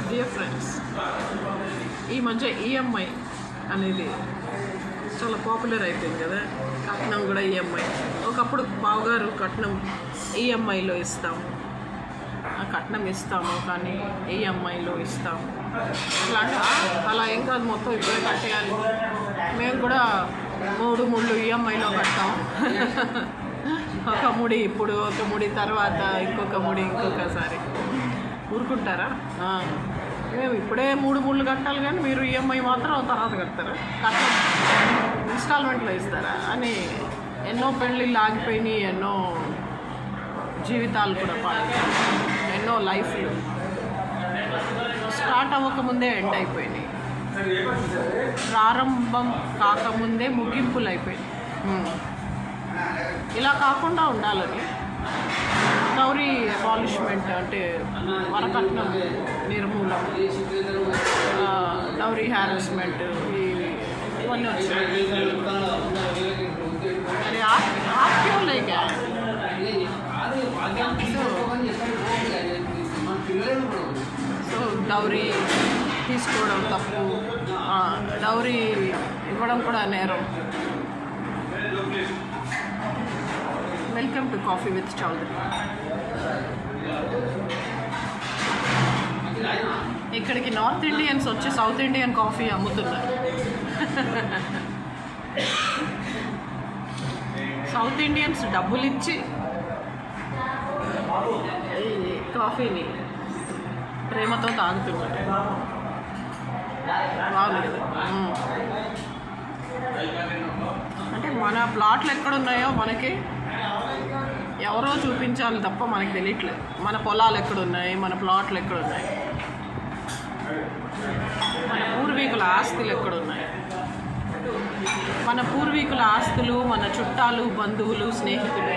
Dear friends, ఈ మధ్య EMI అనేది చాలా పాపులర్ అయిపోయింది కదా. కట్నం కూడా ఈఎంఐ. ఒకప్పుడు బావగారు కట్నం ఈఎంఐలో ఇస్తాము, కట్నం ఇస్తాము కానీ ఈఎంఐలో ఇస్తాము అలా ఏం కాదు, మొత్తం ఇప్పుడే కట్టేయాలి. మేము కూడా 3 ముళ్ళు ఈఎంఐలో కట్టాము. ఒక ముడి ఇప్పుడు, ఒక ముడి తర్వాత ఇంకొక ముడి ఇంకొకసారి. ఊరుకుంటారా? మేము ఇప్పుడే 3 ముళ్ళు కట్టాలి కానీ మీరు ఈఎంఐ మాత్రం తర్వాత కడతారా? కట్టం ఇన్స్టాల్మెంట్లో ఇస్తారా అని ఎన్నో పెళ్ళిళ్ళు ఆగిపోయినాయి, ఎన్నో జీవితాలు కూడా పాడైపోయి, ఎన్నో లైఫ్లు స్టార్ట్ అవ్వకముందే ఎండ్ అయిపోయినాయి, ప్రారంభం కాకముందే ముగింపులు అయిపోయినాయి. ఇలా కాకుండా ఉండాలని డౌరీ అబాలిష్మెంట్ అంటే వరకట్నం నిర్మూలన, డౌరీ హ్యారస్మెంట్ ఇవన్నీ వచ్చాయి. అరే आप क्यों ले गए? సో డౌరీ తీసుకోవడం తప్పు, డౌరీ ఇవ్వడం కూడా నేరం. Welcome to coffee with Chaudhary. ఇక్కడికి నార్త్ ఇండియన్స్ వచ్చి సౌత్ ఇండియన్ కాఫీ అమ్ముతున్నారు. సౌత్ ఇండియన్స్ డబ్బులు ఇచ్చి కాఫీని ప్రేమతో తాగుతున్నారు. బాగుంది కదా. అంటే మన ప్లాట్లు ఎక్కడున్నాయో మనకి ఎవరో చూపించాలి తప్ప మనకి తెలియట్లేదు. మన పొలాలు ఎక్కడున్నాయి, మన ప్లాట్లు ఎక్కడున్నాయి, మన పూర్వీకుల ఆస్తులు ఎక్కడున్నాయి. మన పూర్వీకుల ఆస్తులు, మన చుట్టాలు, బంధువులు, స్నేహితులు,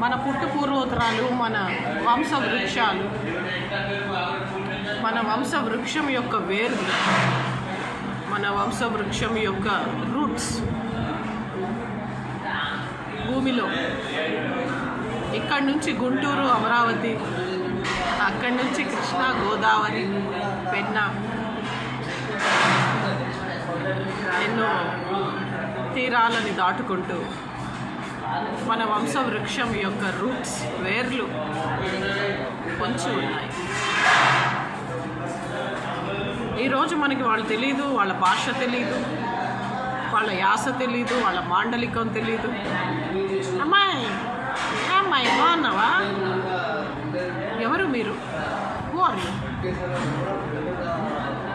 మన పూర్వోత్తరాలు, మన వంశవృక్షాలు, మన వంశవృక్షం యొక్క వేర్లు, మన వంశవృక్షం యొక్క రూట్స్ భూమిలో. ఇక్కడి నుంచి గుంటూరు, అమరావతి, అక్కడి నుంచి కృష్ణా, గోదావరి, పెన్నా, ఎన్నో తీరాలని దాటుకుంటూ మన వంశవృక్షం యొక్క రూట్స్, వేర్లు పొంచి ఉన్నాయి. ఈరోజు మనకి వాళ్ళు తెలీదు, వాళ్ళ భాష తెలీదు, వాళ్ళ యాస తెలీదు, వాళ్ళ మాండలికం తెలీదు. అమ్మాయి అమ్మాయి బాగున్నావా? ఎవరు మీరు?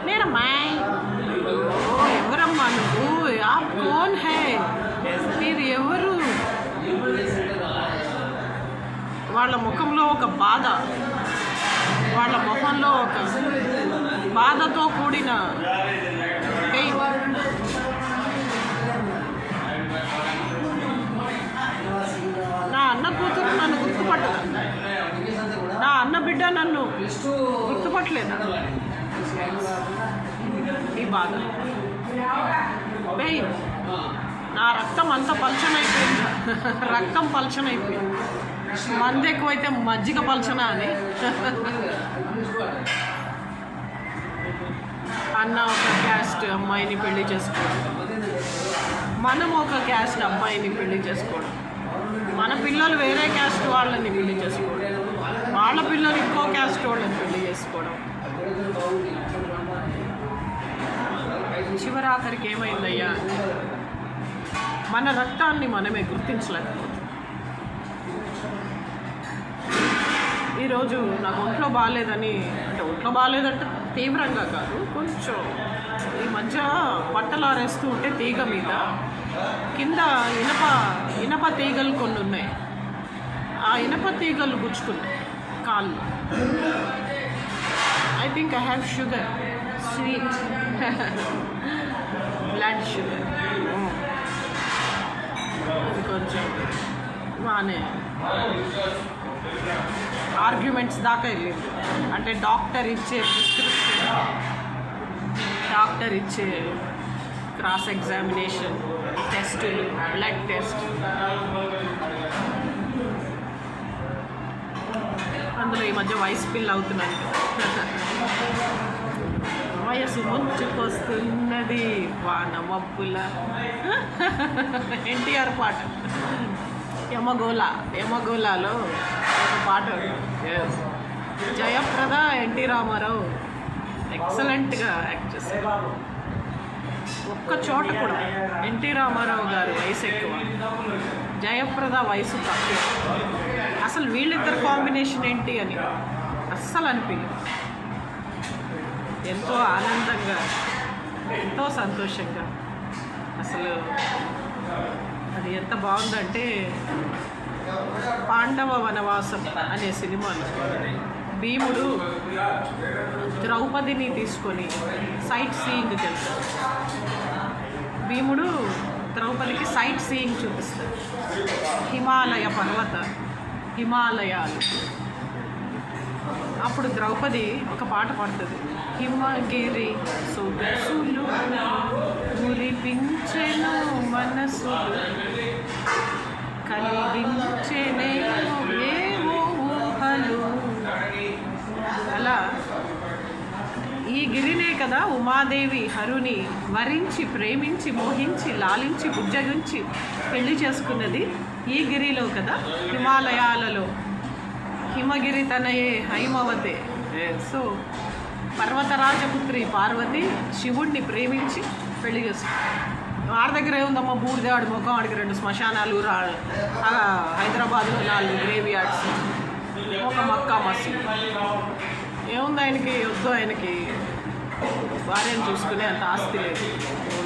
నేనమ్మాయి. ఎవరమ్మా నువ్వు? ఆప్ కోన్ హై? మీరు ఎవరు? వాళ్ళ ముఖంలో ఒక బాధ, వాళ్ళ ముఖంలో ఒక బాధతో కూడిన పెయిన్. నా అన్న కూతురు నన్ను గుర్తుపట్టదా? నా అన్న బిడ్డ నన్ను గుర్తుపట్టలేదా? ఈ బాధ, పెయిన్. నా రక్తం అంత పల్చనైపోయింది, రక్తం పల్చనైపోయింది. మంది ఎక్కువైతే మజ్జిగ పల్చన అని. అన్న ఒక క్యాస్ట్ అమ్మాయిని పెళ్లి చేసుకోవడం, మనం ఒక క్యాస్ట్ అమ్మాయిని పెళ్లి చేసుకోవడం, మన పిల్లలు వేరే క్యాస్ట్ వాళ్ళని పెళ్లి చేసుకోవడం, వాళ్ళ పిల్లలు ఇంకో క్యాస్ట్ వాళ్ళని పెళ్లి చేసుకోవడం. చివరాఖరికి ఏమైందయ్యా? మన రక్తాన్ని మనమే గుర్తించలేకపోతున్నాం. ఈరోజు నాకు ఒంట్లో బాగాలేదని, అంటే ఒంట్లో బాగాలేదంటే తీవ్రంగా కాదు, కొంచెం ఈ మధ్య బట్టలు ఆరేస్తూ ఉంటే తీగ మీద కింద ఇనప తీగలు కొన్ని ఉన్నాయి. ఆ ఇనప తీగలు గుచ్చుకున్నాయి కాళ్ళు. I think I have sugar, sweet blood sugar. అది కొంచెం బాగానే ఆర్గ్యుమెంట్స్ దాకా వెళ్ళింది. అంటే డాక్టర్ ఇచ్చే ప్రిస్క్రిప్షన్, డాక్టర్ ఇచ్చే క్రాస్ ఎగ్జామినేషన్, టెస్టులు, బ్లడ్ టెస్ట్, అందులో ఈ మధ్య వయసు పిల్ల అవుతున్నాను కదా. వయసు ముంచుకొస్తున్నది వాన మబ్బుల ఎన్టీఆర్ పాట. యమగోళాలో ఒక పాట. జయప్రద ఎన్టీ రామారావు ఎక్సలెంట్గా యాక్ట్ చేశారు. ఒక్క చోట కూడా ఎన్టీ రామారావు గారు వయసు ఎక్కువ, జయప్రద వయసు తక్కువ. అసలు వీళ్ళిద్దరు కాంబినేషన్ ఏంటి అని అస్సలు అనిపించదు. ఎంతో ఆనందంగా, ఎంతో సంతోషంగా, అసలు అది ఎంత బాగుందంటే పాండవ వనవాసం అనే సినిమాలో భీముడు ద్రౌపదిని తీసుకొని సైట్ సీయింగ్కి వెళ్తాడు. భీముడు ద్రౌపదికి సైట్ సీయింగ్ చూపిస్తాడు. హిమాలయాలు. అప్పుడు ద్రౌపది ఒక పాట పాడుతుంది. హిమగిరి సొగసులు మురిపించెను మనసులు కలిగించెనేమో ఏవో ఊహలు. అలా ఈ గిరినే కదా ఉమాదేవి హరుని వరించి ప్రేమించి మోహించి లాలించి బుజ్జగించి పెళ్లి చేసుకున్నది. ఈ గిరిలో కదా, హిమాలయాలలో హిమగిరి తనయే హైమవతే. సో పర్వతరాజపుత్రి పార్వతి శివుణ్ణి ప్రేమించి పెళ్లి చేసుకుంది. వారి దగ్గర ఏముందమ్మా, బూడిదేవాడి ముఖం, ఆడికి 2 శ్మశానాలు, హైదరాబాద్లో 4 గ్రేవ్ యార్డ్స్, ఒక మక్కా మసీద్. ఏముంది ఆయనకి? వద్దు, ఆయనకి భార్యను చూసుకునే అంత ఆస్తి లేదు.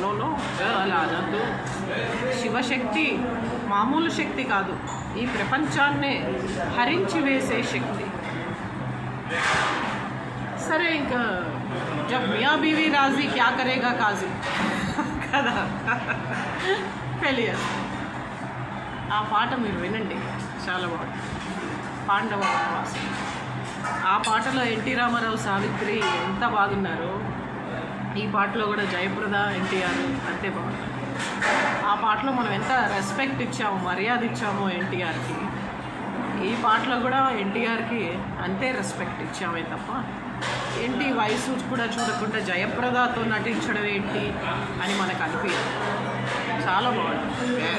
నో అలా అనద్దు. శివశక్తి మామూలు శక్తి కాదు, ఈ ప్రపంచాన్నే హరించి వేసే శక్తి. సరే, ఇంకా జబ్ మియా బీవీ రాజీ క్యా కరేగా కాజీ కదా, పెళ్ళి. ఆ పాట మీరు వినండి, చాలా బాగుంది. పాండవ వనవాసం. ఆ పాటలో ఎన్టీ రామారావు, సావిత్రి ఎంత బాగున్నారో, ఈ పాటలో కూడా జయప్రద, ఎన్టీఆర్ అంతే బాగున్నారు. ఆ పాటలో మనం ఎంత రెస్పెక్ట్ ఇచ్చామో, మర్యాద ఇచ్చామో ఎన్టీఆర్కి, ఈ పాటలో కూడా ఎన్టీఆర్కి అంతే రెస్పెక్ట్ ఇచ్చామే తప్ప ఏంటి వయసు కూడా చూడకుండా జయప్రదతో నటించడం ఏంటి అని మనకు అనిపించదు. చాలా బాగుంటుంది.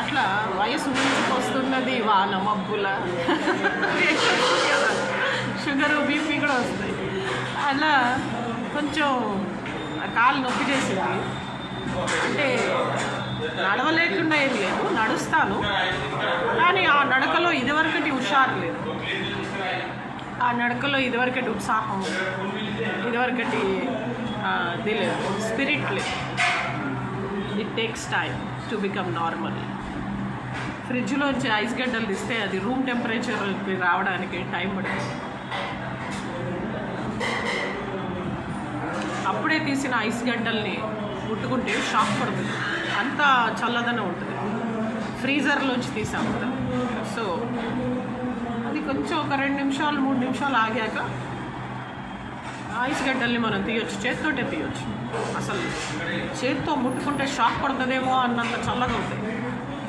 అట్లా వయసు వస్తున్నది వాన మబ్బుల, షుగరు బీపీ కూడా వస్తాయి. అలా కొంచెం కాలు నొప్పి చేసింది. అంటే నడవలేకుండా ఏం లేదు, నడుస్తాను, కానీ ఆ నడకలో ఇదివరకటి హుషారు లేదు. ఆ నడకలో ఇదివరకటి ఉత్సాహం, ఇదివరకటి ఇది లేదు, స్పిరిట్ లేదు. It takes time to become normal. ఫ్రిడ్జ్లోంచి ఐస్ గడ్డలు తీస్తే అది రూమ్ టెంపరేచర్కి రావడానికి టైం పడుతుంది. అప్పుడే తీసిన ఐస్ గడ్డల్ని ముట్టుకుంటే షాక్ పడుతుంది, అంత చల్లదనం ఉంటుంది. ఫ్రీజర్లోంచి తీసాం కదా, సో అది కొంచెం ఒక 2 నిమిషాలు 3 నిమిషాలు ఆగాక ఐస్ గడ్డల్ని మనం తీయొచ్చు, చేతితోటే తీయొచ్చు. అసలు చేతితో ముట్టుకుంటే షాక్ పడుతుందేమో అన్నంత చల్లగా ఉంటాయి.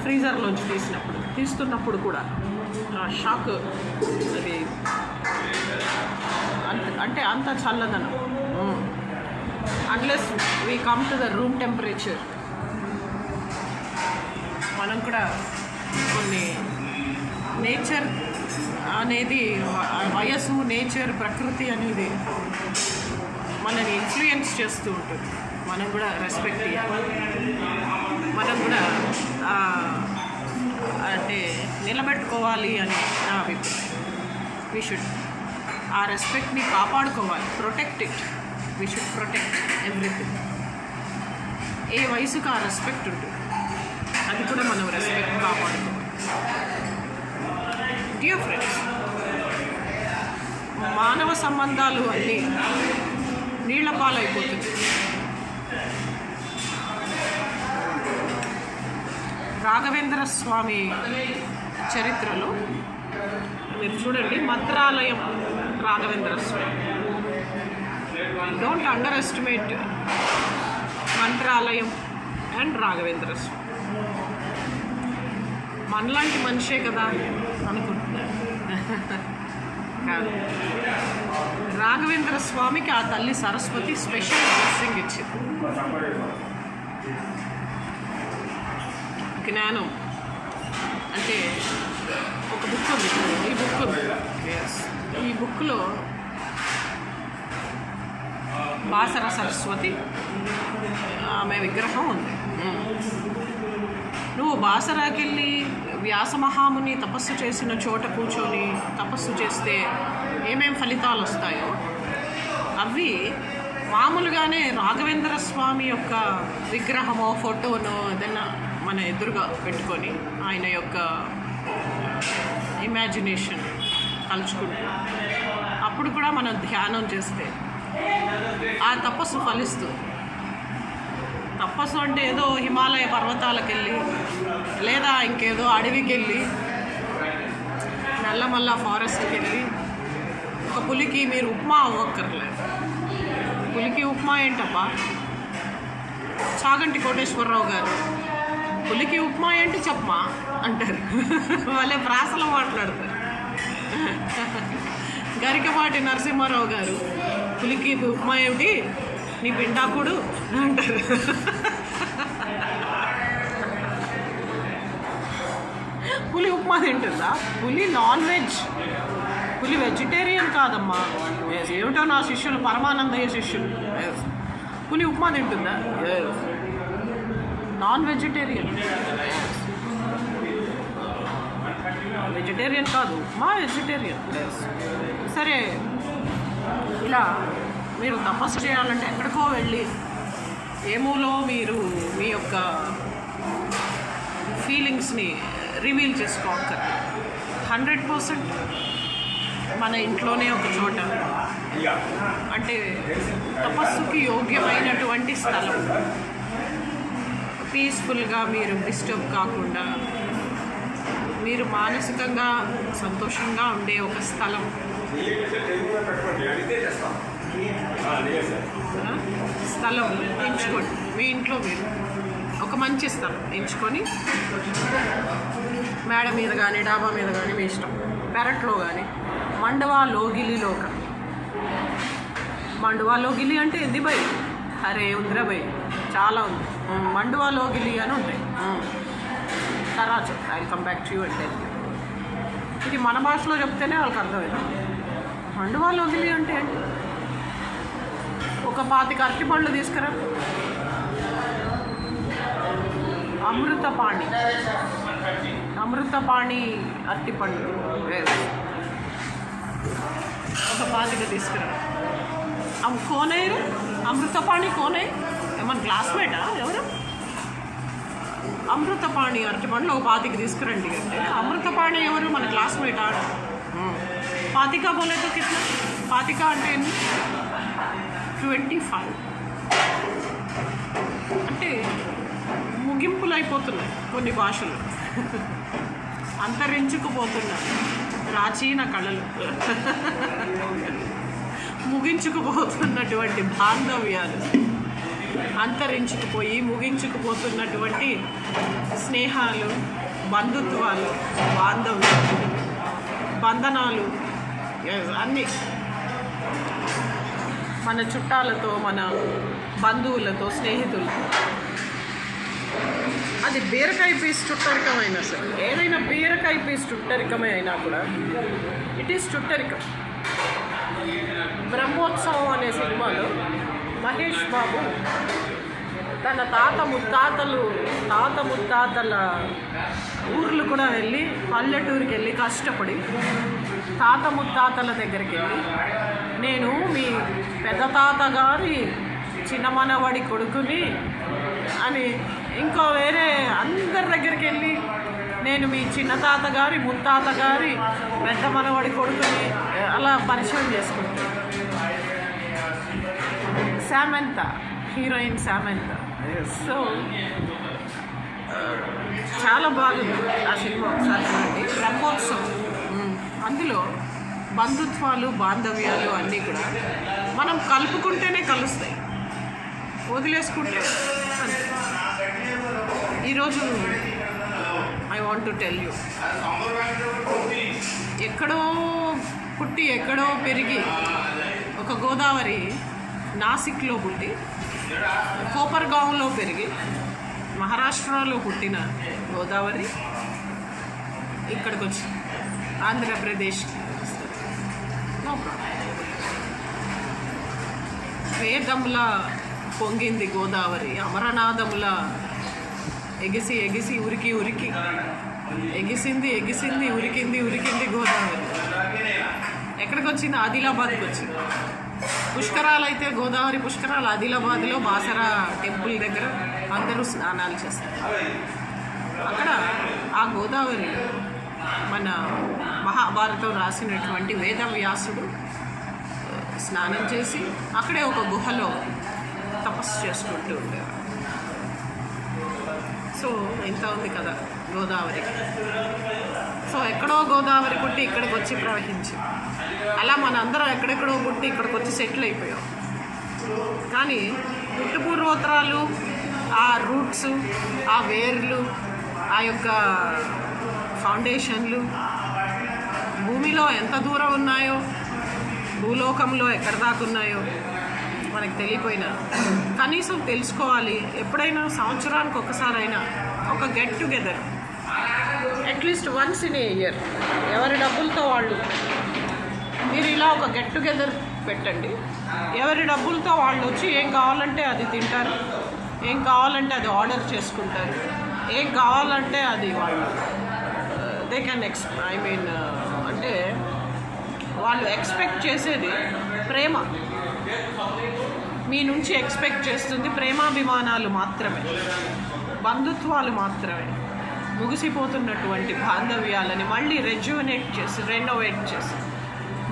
ఫ్రీజర్లోంచి తీస్తున్నప్పుడు కూడా ఆ షాక్ అది అంటే అంత చల్లదనం. Unless we come to the room temperature, మనం కూడా కొన్ని నేచర్ అనేది, వయసు, నేచర్, ప్రకృతి అనేది మనని ఇన్ఫ్లుయెన్స్ చేస్తూ ఉంటుంది. మనం కూడా రెస్పెక్ట్ ఇవ్వాలి, మనం కూడా అంటే నిలబెట్టుకోవాలి అని నా అభిప్రాయం. వీ షుడ్ ఆ రెస్పెక్ట్ని కాపాడుకోవాలి, protect it. We should protect everything. ఏ వయసుకు ఆ రెస్పెక్ట్ ఉంటుంది, అది కూడా మనం రెస్పెక్ట్ కాపాడుకోవాలి. డియర్ ఫ్రెండ్స్, మానవ సంబంధాలు అన్నీ నీళ్ల పాలైపోతుంది. రాఘవేంద్ర స్వామి చరిత్రలో మీరు చూడండి, Mantralayam Raghavendra Swami. Don't underestimate Mantralayam and Raghavendra Swami. మనలాంటి మనిషే కదా అనుకుంటున్నాను. కాదు. రాఘవేంద్ర స్వామికి ఆ తల్లి సరస్వతి స్పెషల్ బ్లెస్సింగ్ ఇచ్చింది. జ్ఞానం అంటే ఒక బుక్ ఉంది, ఈ బుక్ ఉంది. ఈ బుక్లో బాసర సరస్వతి ఆమె విగ్రహం ఉంది. నువ్వు బాసరాకి వెళ్ళి వ్యాసమహాముని తపస్సు చేసిన చోట కూర్చొని తపస్సు చేస్తే ఏమేం ఫలితాలు వస్తాయో అవి మామూలుగానే రాఘవేంద్ర స్వామి యొక్క విగ్రహమో ఫోటోనో ఏదైనా మన ఎదురుగా పెట్టుకొని ఆయన యొక్క ఇమాజినేషన్ తలుచుకుంటూ అప్పుడు కూడా మనం ధ్యానం చేస్తే ఆ తపస్సు ఫలిస్తుంది. తపస్సు అంటే ఏదో హిమాలయ పర్వతాలకు వెళ్ళి లేదా ఇంకేదో అడవికి వెళ్ళి నల్లమల్ల ఫారెస్ట్కి వెళ్ళి ఒక పులికి మీరు ఉప్మా అవ్వక్కర్లేదు. పులికి ఉప్మా ఏంటబ్బా? చాగంటి కోటేశ్వరరావు గారు పులికి ఉప్మా ఏంటి చెప్పమా అంటారు. వాళ్ళే ప్రాసలో మాట్లాడతారు. గరికపాటి నరసింహారావు గారు పులికి ఉప్మా ఏమిటి నీ పిండాకుడు అంటారు. పులి ఉప్మా తింటుందా? పులి నాన్ వెజ్, పులి వెజిటేరియన్ కాదమ్మా. ఏమిటో నా శిష్యులు పరమానందయ్య శిష్యులు పులి ఉప్మా తింటుందా? Non vegetarian. వెజిటేరియన్ కాదు, ఉప్మా వెజిటేరియన్. సరే, ఇలా మీరు తపస్సు చేయాలంటే ఎక్కడికో వెళ్ళి ఏమోలో మీరు మీ యొక్క ఫీలింగ్స్ని రివీల్ చేసుకోక్కర్. 100% మన ఇంట్లోనే ఒక చోట, అంటే తపస్సుకి యోగ్యమైనటువంటి స్థలం, పీస్ఫుల్గా మీరు డిస్టర్బ్ కాకుండా మీరు మానసికంగా సంతోషంగా ఉండే ఒక స్థలం ఎంచుకోండి. మీ ఇంట్లో మీరు ఒక మంచి స్థలం ఎంచుకొని మేడ మీద కానీ డాబా మీద కానీ మీ ఇష్టం, పెరట్లో కానీ, మండవా లోగిలిలో కానీ. మండువా లోగిలి అంటే ఏంది బై? అరే ఉందిరా బై, చాలా ఉంది. మండువా లోగిలి అని ఉంటాయి. తర్వాత చెప్తా, I come back to you అంటే ఇది మన భాషలో చెప్తేనే వాళ్ళకి అర్థమైంది. మండువా లోగిలి అంటే ఏంటి? ఒక 25 అరటిపండ్లు తీసుకురా. అమృతపాణి అరటిపండ్లు ఒక 25 తీసుకురా. అవి కోనేరు అమృతపాణి కోనే ఏమన్నా క్లాస్మేటా ఎవరు? అమృతపాణి అరటిపండ్లు ఒక 25 తీసుకురండి అంటే అమృతపాణి ఎవరు? మన క్లాస్మేటా? 25 బోలే తో కిतना? 25 అంటే 25 అంటే ముగింపులు అయిపోతున్నాయి కొన్ని భాషలు, అంతరించుకుపోతున్నాయి ప్రాచీన కళలు, ముగించుకుపోతున్నటువంటి బాంధవ్యాలు, అంతరించుకుపోయి ముగించుకుపోతున్నటువంటి స్నేహాలు, బంధుత్వాలు, బాంధవ్యాలు, బంధనాలు అన్నీ మన చుట్టాలతో, మన బంధువులతో, స్నేహితులతో. అది బీరకాయ పీస్ చుట్టరికమైనా సరే, ఏదైనా బీరకాయ పీస్ చుట్టరికమే అయినా కూడా ఇట్ ఈస్ చుట్టరికం. బ్రహ్మోత్సవం అనే సినిమాలో మహేష్ బాబు తన తాత ముత్తాతల ఊర్లు కూడా వెళ్ళి, పల్లెటూరికి వెళ్ళి కష్టపడి తాత ముత్తాతల దగ్గరికి వెళ్ళి, నేను మీ పెద్ద తాతగారి చిన్న మనవడి కొడుకుని అని, ఇంకో వేరే అందరి దగ్గరికి వెళ్ళి నేను మీ చిన్న తాతగారి ముత్తాతగారి పెద్ద మనవడి కొడుకుని అలా పరిచయం చేసుకుంటాను. శామంత, హీరోయిన్ శామంత. సో చాలా బాగుంది ఆ సినిమా, ఒకసారి చూడండి. బ్రహ్మోత్సవం, అందులో బంధుత్వాలు, బాంధవ్యాలు అన్నీ కూడా మనం కలుపుకుంటేనే కలుస్తాయి, వదిలేసుకుంటే అంతే. ఈరోజు I want to tell you, ఎక్కడో పుట్టి ఎక్కడో పెరిగి ఒక గోదావరి నాసిక్లో పుట్టి కోపర్గాంలో పెరిగి మహారాష్ట్రలో పుట్టిన గోదావరి ఇక్కడికి వచ్చి ఆంధ్రప్రదేశ్కి వస్తుంది. No problem. వేదంలా పొంగింది గోదావరి, అమరనాథంలా ఎగిసి ఎగిసి ఉరికి ఉరికి ఎగిసింది ఎగిసింది ఉరికింది ఉరికింది గోదావరి. ఎక్కడికి వచ్చింది? ఆదిలాబాద్కి వచ్చింది. పుష్కరాలు అయితే గోదావరి పుష్కరాలు ఆదిలాబాద్లో బాసరా టెంపుల్ దగ్గర అందరూ స్నానాలు చేస్తారు. అక్కడ ఆ గోదావరి మన మహాభారతం రాసినటువంటి వేదవ్యాసుడు స్నానం చేసి అక్కడే ఒక గుహలో తపస్సు చేసుకుంటూ ఉండేవాడు. సో ఇంత ఉంది కదా గోదావరికి. సో ఎక్కడో గోదావరి పుట్టి ఇక్కడికి వచ్చి ప్రవహించింది. అలా మనందరం ఎక్కడెక్కడో పుట్టి ఇక్కడికి వచ్చి సెటిల్ అయిపోయాం. కానీ పుట్టుపూర్వోత్తరాలు, ఆ రూట్స్, ఆ వేర్లు, ఆ యొక్క ఫౌండేషన్లు భూమిలో ఎంత దూరం ఉన్నాయో, భూలోకంలో ఎక్కడ దాకా ఉన్నాయో మనకు తెలియపోయినా కనీసం తెలుసుకోవాలి. ఎప్పుడైనా సంవత్సరానికి ఒకసారైనా ఒక get together, at least once in a year, ఎవరి డబ్బులతో వాళ్ళు మీరు ఇలా ఒక గెట్ టుగెదర్ పెట్టండి. ఎవరి డబ్బులతో వాళ్ళు వచ్చి ఏం కావాలంటే అది తింటారు, ఏం కావాలంటే అది ఆర్డర్ చేసుకుంటారు, ఏం కావాలంటే అది వాళ్ళు దే కెన్ అంటే వాళ్ళు ఎక్స్పెక్ట్ చేసేది ప్రేమ. మీ నుంచి ఎక్స్పెక్ట్ చేస్తుంది ప్రేమాభిమానాలు మాత్రమే, బంధుత్వాలు మాత్రమే. ముగిసిపోతున్నటువంటి బాంధవ్యాలని మళ్ళీ రెన్యువేట్ చేసి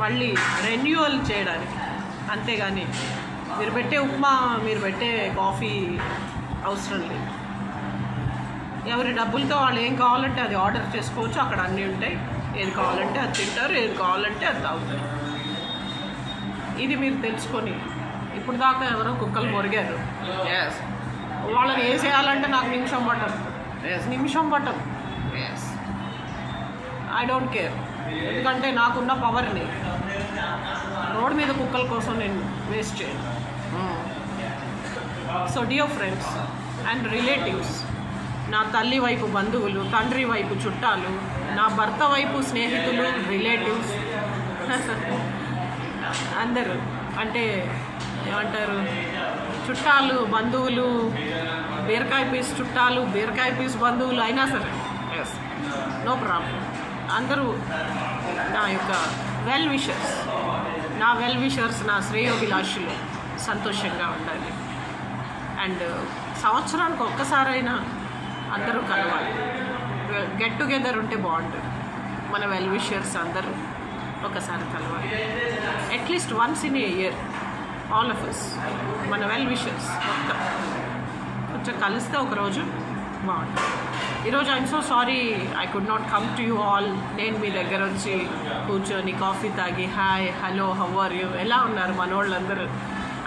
మళ్ళీ రెన్యువల్ చేయడానికి. అంతేగాని మీరు పెట్టే ఉప్మా, మీరు పెట్టే కాఫీ అవసరం లేదు. ఎవరి డబ్బులతో వాళ్ళు ఏం కావాలంటే అది ఆర్డర్ చేసుకోవచ్చు. అక్కడ అన్నీ ఉంటాయి. ఏది కావాలంటే అది తింటారు, ఏది కావాలంటే అది తాగుతారు. ఇది మీరు తెలుసుకొని, ఇప్పుడు దాకా ఎవరో కుక్కలు మొరిగారు, ఎస్ వాళ్ళని వేసేయాలంటే నాకు నిమిషం పట్టదు, నిమిషం పట్టదు, ఎస్ ఐ డోంట్ కేర్. ఎందుకంటే నాకున్న పవర్ని రోడ్ మీద కుక్కల కోసం నేను వేస్ట్ చేయను. So dear friends and relatives, నా తల్లి వైపు బంధువులు, తండ్రి వైపు చుట్టాలు, నా భర్త వైపు స్నేహితులు, రిలేటివ్స్ అందరూ, అంటే ఏమంటారు, చుట్టాలు బంధువులు, బీరకాయ పీస్ చుట్టాలు, బీరకాయ పీస్ బంధువులు అయినా సరే ఎస్ నో ప్రాబ్లం. అందరూ నా యొక్క వెల్ విషర్స్, నా శ్రేయోభిలాషులు సంతోషంగా ఉండాలి. అండ్ సంవత్సరానికి ఒక్కసారైనా అందరూ కలవాలి. గెట్ టుగెదర్ ఉంటే బాగుంటుంది. మన వెల్ విషర్స్ అందరూ ఒకసారి కలవాలి. At least once in a year all of us, మన వెల్ విషర్స్ మొత్తం కొంచెం కలిస్తే ఒకరోజు బాగుంటుంది. ఈరోజు I'm so sorry I could not come to you all. నేను మీ దగ్గర వచ్చి కూర్చొని కాఫీ తాగి hi hello how are you, ఎలా ఉన్నారు మనోళ్ళందరూ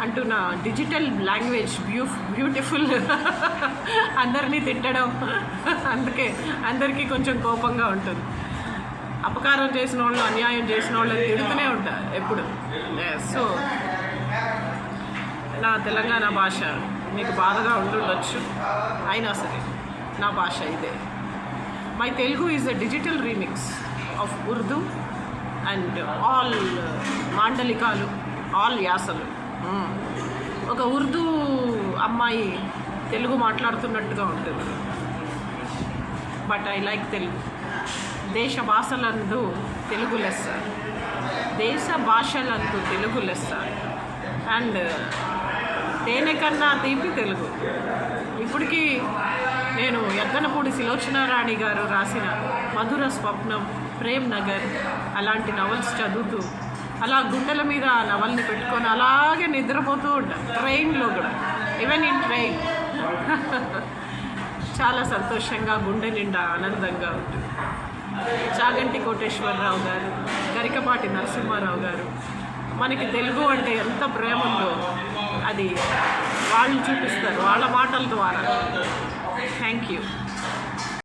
అంటున్న డిజిటల్ లాంగ్వేజ్ బ్యూటిఫుల్ అందరినీ తిట్టడం, అందుకే అందరికీ కొంచెం కోపంగా ఉంటుంది. అపకారం చేసిన వాళ్ళు, అన్యాయం చేసిన వాళ్ళని తిడుతూనే ఉంటారు ఎప్పుడు. సో నా తెలంగాణ భాష మీకు బాధగా ఉండుండొచ్చు, అయినా సరే నా భాష ఇదే. My Telugu is a digital remix of Urdu and all మాండలికాలు, ఆల్ యాసలు. ఒక ఉర్దూ అమ్మాయి తెలుగు మాట్లాడుతున్నట్టుగా ఉంటుంది. But I like Telugu. దేశ భాషలందు తెలుగు లెస్స, దేశ భాషలందు తెలుగు లెస్స. అండ్ తేనె కన్నా తీపి తెలుగు. ఇప్పటికీ నేను యద్దనపూడి సులోచనారాణి గారు రాసిన మధుర స్వప్నం, ప్రేమ్ నగర్ అలాంటి నవల్స్ చదువుతూ అలా గుండెల మీద ఆ నవల్ని పెట్టుకొని అలాగే నిద్రపోతూ ఉంటాను. ట్రైన్లో కూడా, ఈవెన్ ఇన్ ట్రైన్ చాలా సంతోషంగా, గుండె నిండా ఆనందంగా ఉంటుంది. చాగంటి కోటేశ్వరరావు గారు, గరికపాటి నరసింహారావు గారు మనకి తెలుగు అంటే ఎంత ప్రేమ ఉందో అది వాళ్ళు చూపిస్తారు వాళ్ళ మాటల ద్వారా. Thank you.